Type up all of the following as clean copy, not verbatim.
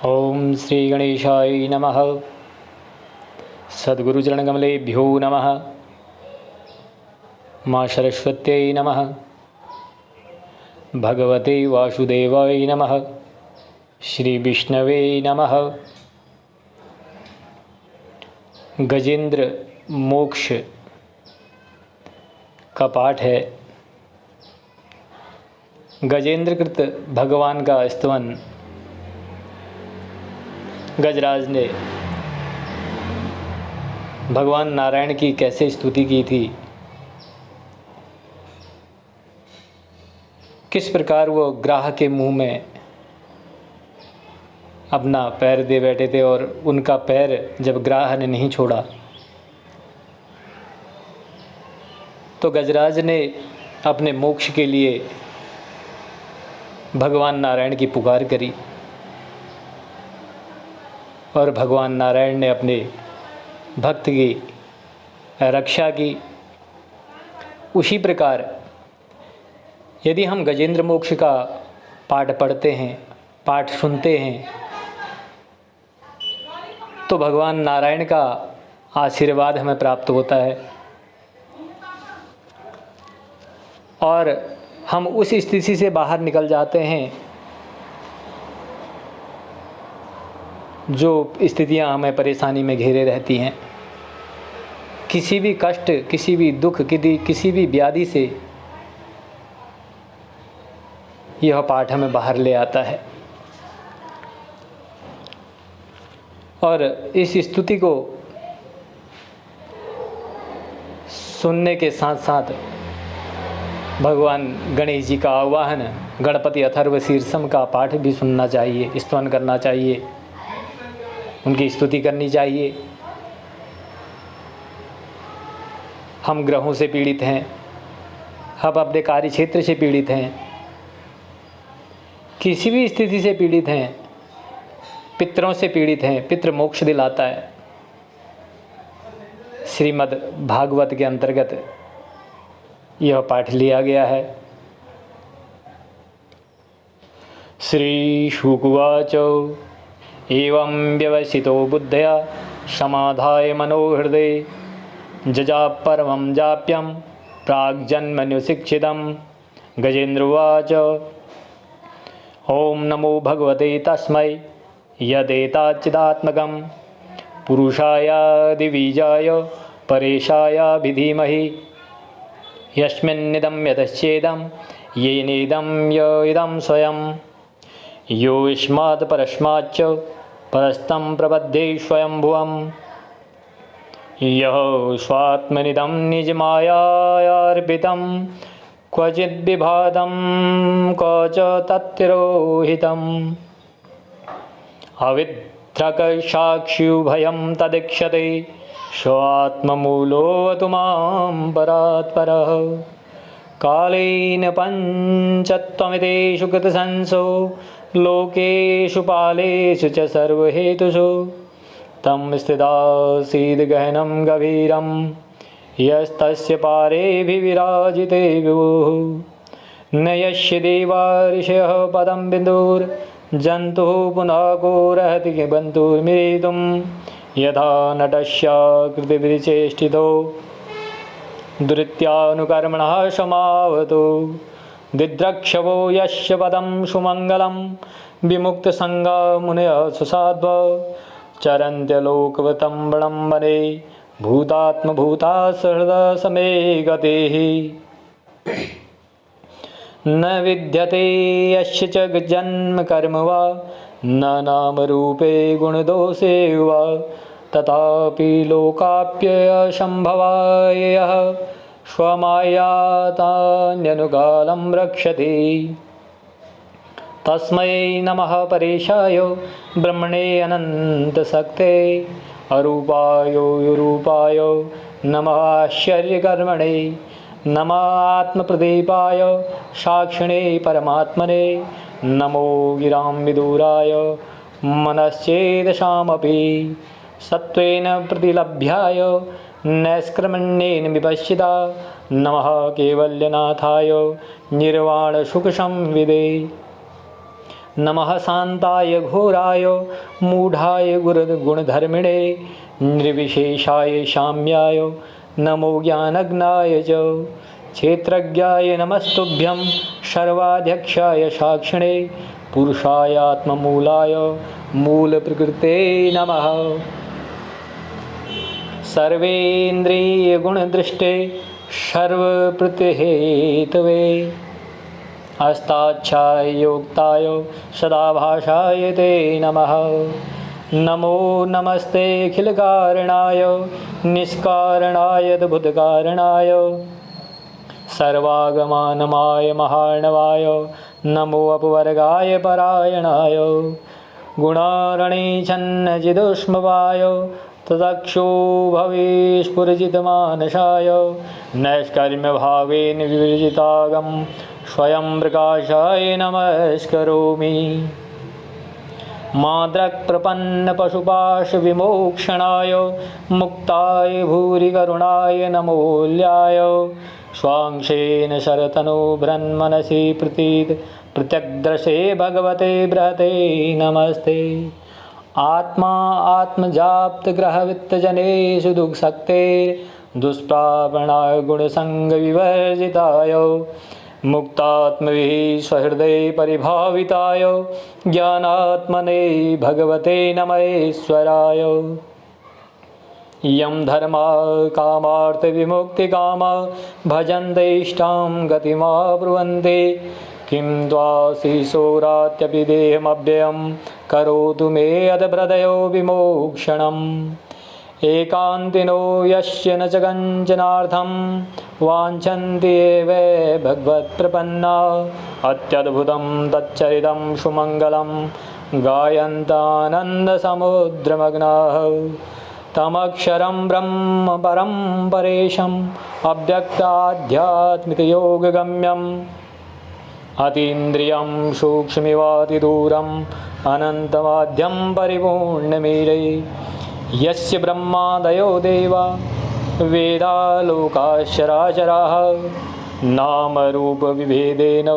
ओम श्री गणेशाय नमः। सद्गुरुचरणकमलेभ्यो नमः। माँ सरस्वत्यै नमः। भगवते वासुदेवाय नमः। श्री विष्णवे नमः। गजेंद्र मोक्ष का पाठ है। गजेंद्रकृत भगवान का स्तवन गजराज ने भगवान नारायण की कैसे स्तुति की थी, किस प्रकार वो ग्राह के मुंह में अपना पैर दे बैठे थे और उनका पैर जब ग्राह ने नहीं छोड़ा तो गजराज ने अपने मोक्ष के लिए भगवान नारायण की पुकार करी और भगवान नारायण ने अपने भक्त की रक्षा की। उसी प्रकार यदि हम गजेंद्र मोक्ष का पाठ पढ़ते हैं, पाठ सुनते हैं, तो भगवान नारायण का आशीर्वाद हमें प्राप्त होता है और हम उस स्थिति से बाहर निकल जाते हैं जो स्थितियां हमें परेशानी में घेरे रहती हैं। किसी भी कष्ट, किसी भी दुख, किसी भी व्याधि से यह पाठ हमें बाहर ले आता है। और इस स्तुति को सुनने के साथ साथ भगवान गणेश जी का आवाहन गणपति अथर्व शीर्षम का पाठ भी सुनना चाहिए, स्तवन करना चाहिए, उनकी स्तुति करनी चाहिए। हम ग्रहों से पीड़ित हैं, हम अपने कार्य क्षेत्र से पीड़ित हैं, किसी भी स्थिति से पीड़ित हैं, पितरों से पीड़ित हैं। पितृ मोक्ष दिलाता है। श्रीमद् भागवत के अंतर्गत यह पाठ लिया गया है। श्री शुकवाच एवं व्यवसितो बुद्धया समाधाय मनोहृदय जजाप परमं जाप्यं प्राग्जन्मनुशिक्षितं। गजेन्द्रोवाच ओम नमो भगवते तस्मै यदेताच्चिदात्मकं पुरुषायादिबीजाय परेशायाभिधीमहि यस्मिन्निदं यतश्चेदं येनेदं य इदं स्वयं यो युष्मात् परस्माच्च परस्तं प्रपद्ये स्वयंभुवम् यः स्वात्मनिदं निजमायार्पितं क्वचिद्विभातं क्व च तत्तिरोहितम् अविद्रकसाक्षिभयं तदीक्षते स्वात्ममूलोऽवतु मां परात्परः। कालेन पञ्चत्वमितेषु कृतसंसो लोकेषु पालेषु च सर्वहेतुषु तं स्थितासीद् गहनं गभीरं यस्तस्य पारेऽभिविराजिते विभुः। न यस्य देवा ऋषयः पदं विदुर्जन्तुः पुनः को रहति बन्धुर्मिलितुं यथा नटस्य कृतिविचेष्टितो दुरित्यानुकर्मणः समावतु। दिद्रक्षवो यस्य पदं सुमङ्गलं विमुक्तसङ्गा मुनयः सुसाध्वः चरन्त्यलोकवतं वने भूतात्मभूता सहृदसमे गतिः। न विद्यते यस्य च जन्म कर्म वा न नामरूपे गुणदोषे वा तथापि लोकाप्ययसम्भवाय यः स्वमायातान्यनुकालं रक्षति। तस्मै नमः परेशाय ब्रह्मणे अनन्तशक्ते अरूपाय रूपाय नमः आश्चर्यकर्मणे नमः आत्मप्रदीपाय साक्षिणे परमात्मने नमो गिरां विदुराय मनश्चेदशामपि सत्त्वेन प्रतिलभ्याय नैष्कर्मण्येन विपश्चिता नमः कैवल्यनाथाय निर्वाणसुखसंविदे। नमः शांताय घोराय मूढ़ाय गुणधर्मिणे निर्विशेषाय शाम्याय नमो ज्ञानज्ञाय च क्षेत्रज्ञाय नमस्तुभ्यं सर्वाध्यक्षाय साक्षिणे पुरुषाय आत्ममूलाय मूलप्रकृते नमः। सर्वेन्द्रियगुणदृष्टे सर्वप्रत्यहेतवे अस्ताच्छाय योक्ताय सदाभाषाय ते नमः। नमो नमस्ते अखिलकारणाय निष्कारणाय अद्भुतकारणाय सर्वागमानमाय महार्णवाय नमो अपवर्गाय परायणाय गुणारणीछन्नचिदुष्मवाय तदक्षो भवेस्फुरजितमानसाय नैष्कर्म्यभावेन विवर्जितागं स्वयं प्रकाशाय नमस्करोमि। माद्रक्प्रपन्नपशुपाशविमोक्षणाय मुक्ताय भूरिकरुणाय नमोऽल्याय स्वांशेन शरतनो बृहन्मनसि प्रतीत प्रत्यग्दर्शे भगवते बृहते नमस्ते। आत्मा आत्मजाप्तग्रहवित्तजनेषु दुःखशक्तेर्दुष्प्रापणाय गुणसङ्गविवर्जिताय मुक्तात्मभिः स्वहृदये परिभाविताय ज्ञानात्मने भगवते नमः। यं धर्मा कामार्थविमुक्तिकामा भजन्तेष्टां गतिमाब्रुवन्ते किं त्वाशिशोरात्यपि देहमव्ययं करोतु मे अदभृदयो विमोक्षणम्। एकान्तिनो यस्य न च कञ्चनार्थं वाञ्छन्ति एव भगवत्प्रपन्ना अत्यद्भुतं तच्चरितं सुमङ्गलं गायन्तानन्दसमुद्रमग्नाः तमक्षरं ब्रह्म परं परेशम् अव्यक्ताध्यात्मिकयोगगम्यम् अतीन्द्रियं सूक्ष्ममिवातिदूरम् अनन्तमाद्यं परिपूर्णमीरे यस्य ब्रह्मादयो देवा वेदालोकाश्चराचराः नामरूपविभेदेन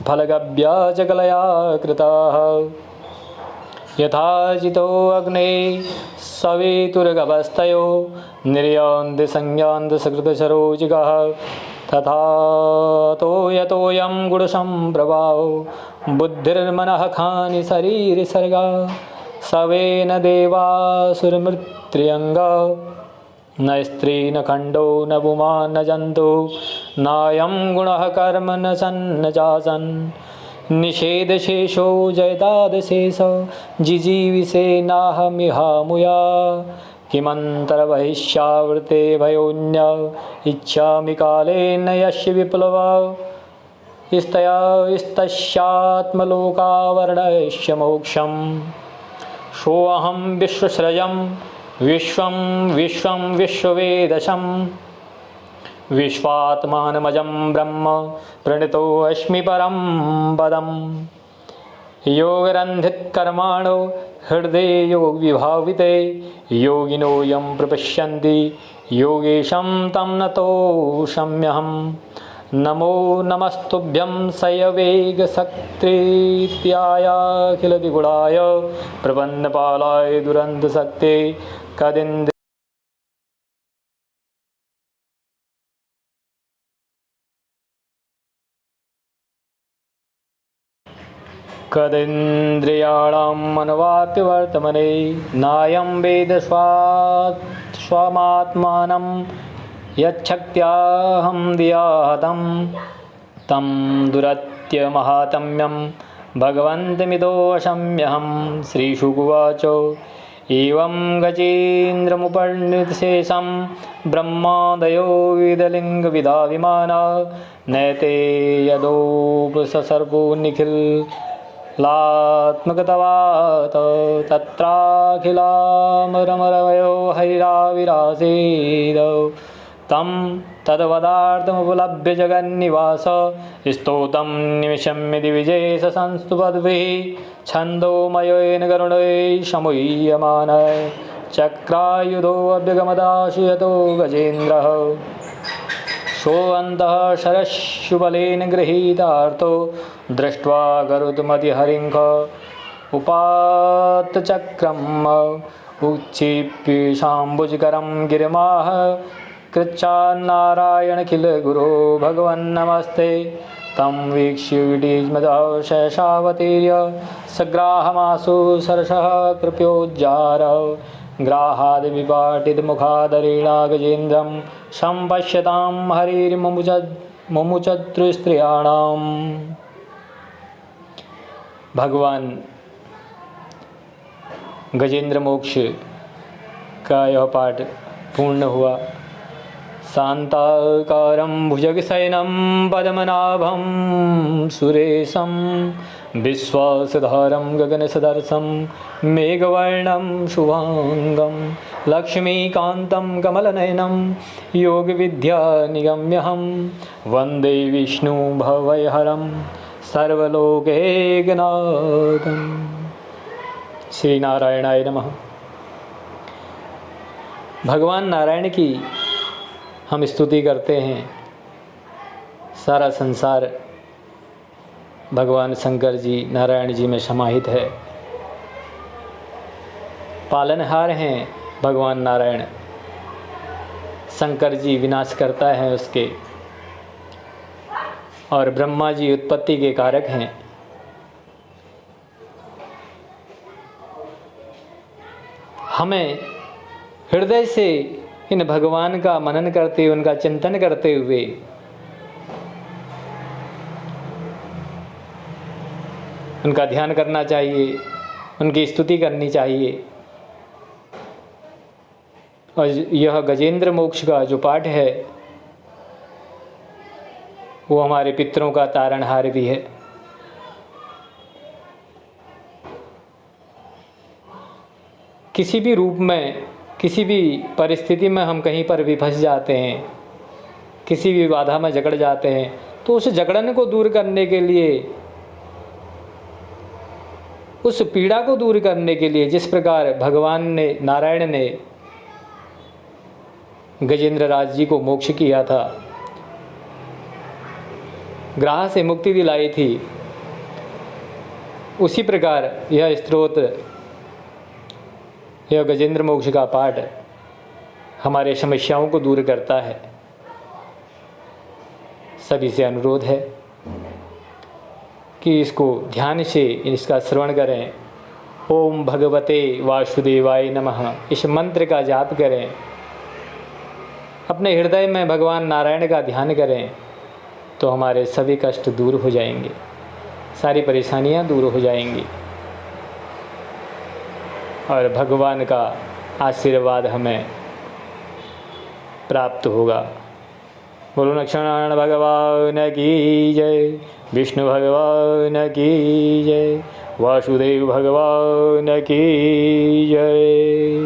फलगव्या च कलया कृताः। यथा चितो अग्ने सवितुर्गभस्तयो निर्यान्ति संज्ञान्तसकृतसरोजिगः तथा तो यतोऽयं गुणसम्प्रभावो बुद्धिर्मनः खानि शरीरसर्गा सवेन देवासुरमृत्युअङ्गा न स्त्री न खण्डो न पुमान् न जन्तुः नायं गुणः कर्म न सन्न चासन् निषेधशेषो जयतादशेष जिजीविषे नाहमिहामुया किमन्तर्बहिष्यावृते भयोऽन्य इच्छामि कालेन यस्य विप्लव स्तस्यात्मलोकावरणस्य मोक्षम्। सोऽहं विश्वसृजं विश्वं विश्वं विश्ववेदशं विश्वात्मानमजं ब्रह्म प्रणतोऽस्मि परं पदम्। योगरन्धितकर्माणो हृदये योगविभाविते योगिनो यं प्रपश्यन्ति योगेशं तं नतोऽस्म्यहम्। नमो नमस्तुभ्यं सयवेगशक्तित्यायाखिलदिगुणाय प्रपन्नपालाय दुरन्तशक्ते कदिन्द्रियाणां मनवाप्यवर्तमने नायं वेद स्वमात्मानं यच्छक्त्याहं धियाहतं तं दुरत्यमहात्म्यं भगवन्तमितोऽशम्यहं। श्रीशुकुवाच एवं गजेन्द्रमुपनिषेशं ब्रह्मादयो वेदलिङ्गविधा नैते यदोपसर्गो निखिलात्मकतवात् तत्राखिलामरमरवयो हरिराविरासीद तं तद्वदार्थमुपलभ्य जगन्निवास स्तोतं निमिषम्यदि विजयेश संस्तुपद्भिः छन्दोमयेन करुणैः समुह्यमानः चक्रायुधोऽभ्यगमदाशु यतो गजेन्द्रः सोऽन्तः शरशुबलेन गृहीतार्थो दृष्ट्वा गरुडमतिहरिं उपात्तचक्रम् उच्छिप्य शाम्बुजकरं गिरिमाह कृच्छान्नारायणखिल गुरो भगवन्नमस्ते। तं वीक्ष्य विडिमदः शैशावतीर्य सग्राहमासु सरसः कृप्योज्जार ग्राहादिविपाटितमुखादरेणा गजेन्द्रं सम्पश्यतां हरिर्मुमुचतुस्त्रियाणाम्। भगवान गजेंद्र मोक्ष का यह पाठ पूर्ण हुआ। शांताकारं भुजगशयनं पद्मनाभं सुरेशं विश्वासधारं गगनसदर्शं मेघवर्णं शुभांगं लक्ष्मीकान्तं कमलनयनं योगविद्यानिगम्यहं वन्दे विष्णुभवभयहरं सर्वलोकैकनाथम्। श्री नारायणाय नमः। भगवान नारायण की हम स्तुति करते हैं। सारा संसार भगवान शंकर जी नारायण जी में समाहित है। पालनहार हैं भगवान नारायण। शंकर जी विनाश करता है उसके, और ब्रह्मा जी उत्पत्ति के कारक हैं। हमें हृदय से इन भगवान का मनन करते, उनका चिंतन करते हुए उनका ध्यान करना चाहिए, उनकी स्तुति करनी चाहिए। और यह गजेंद्र मोक्ष का जो पाठ है वो हमारे पितरों का तारणहार भी है। किसी भी रूप में, किसी भी परिस्थिति में हम कहीं पर भी फंस जाते हैं, किसी भी बाधा में जकड़ जाते हैं, तो उस जकड़न को दूर करने के लिए, उस पीड़ा को दूर करने के लिए, जिस प्रकार भगवान ने, नारायण ने गजेंद्र राज जी को मोक्ष किया था, ग्राह से मुक्ति दिलाई थी, उसी प्रकार यह स्तोत्र, यह गजेंद्र मोक्ष का पाठ हमारे समस्याओं को दूर करता है। सभी से अनुरोध है कि इसको ध्यान से इसका श्रवण करें। ओम भगवते वासुदेवाय नमः इस मंत्र का जाप करें। अपने हृदय में भगवान नारायण का ध्यान करें तो हमारे सभी कष्ट दूर हो जाएंगे, सारी परेशानियां दूर हो जाएंगी और भगवान का आशीर्वाद हमें प्राप्त होगा। बोलो लक्ष्मण भगवान की जय, विष्णु भगवान की जय, वासुदेव भगवान की जय।